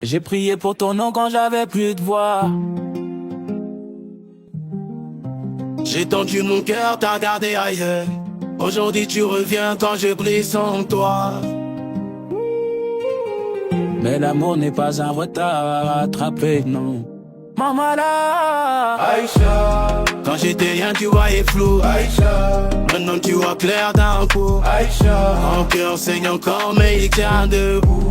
J'ai prié pour ton nom quand j'avais plus de voix. J'ai tendu mon cœur, t'as gardé ailleurs. Aujourd'hui tu reviens quand je brille sans toi. Mais l'amour n'est pas un retard à rattraper, non. Maman là, Aïcha, quand j'étais rien tu voyais flou. Aïcha, maintenant tu vois clair d'un coup. Aïcha, mon cœur saigne encore mais il tient debout.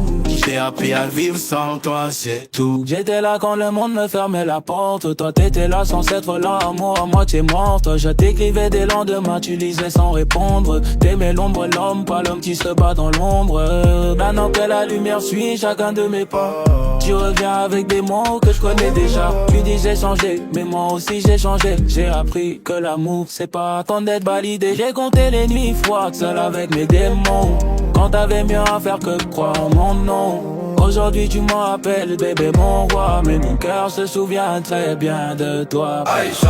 J'ai appris à vivre sans toi, c'est tout. J'étais là quand le monde me fermait la porte. Toi t'étais là sans être là, amour à moitié morte. Je t'écrivais des lendemains, tu lisais sans répondre. T'aimais l'ombre, l'homme, pas l'homme qui se bat dans l'ombre. Maintenant que la lumière suit chacun de mes pas, tu reviens avec des mots que je connais déjà. Tu disais changer, mais moi aussi j'ai changé. J'ai appris que l'amour c'est pas attendre d'être validé. J'ai compté les nuits froides, seul avec mes démons. Quand t'avais mieux à faire que croire en mon nom. Aujourd'hui tu m'appelles bébé mon roi, mais mon cœur se souvient très bien de toi. Aïcha,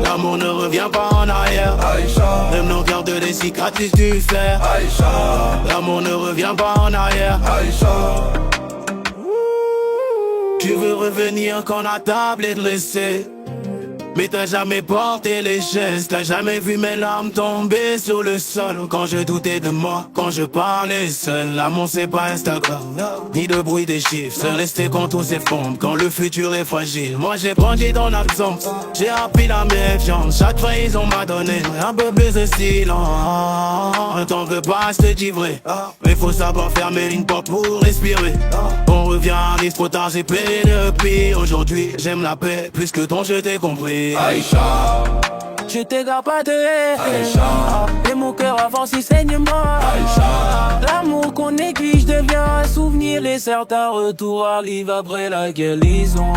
l'amour ne revient pas en arrière. Aïcha, même nos cœurs de des cicatrices du fer. Aïcha, l'amour ne revient pas en arrière. Aïcha, tu veux revenir quand la table est dressée. Mais t'as jamais porté les gestes, t'as jamais vu mes larmes tomber sur le sol. Quand je doutais de moi, quand je parlais seul. L'amour c'est pas Instagram, ni de bruit des chiffres. Se rester quand tout s'effondre, quand le futur est fragile. Moi j'ai grandi dans l'absence, j'ai appris la méfiance. Chaque trahison m'a donné un peu plus de silence. T'en veux pas, je te dis vrai, mais faut savoir fermer une porte pour respirer. On revient, risque trop tard, j'ai payé depuis. Aujourd'hui j'aime la paix, plus que ton je t'ai compris. Aïcha, je t'ai gardé, Aïcha, et mon cœur avance, il saigne moi. Aïcha, l'amour qu'on néglige devient un souvenir. Et certains retours arrivent après la guérison.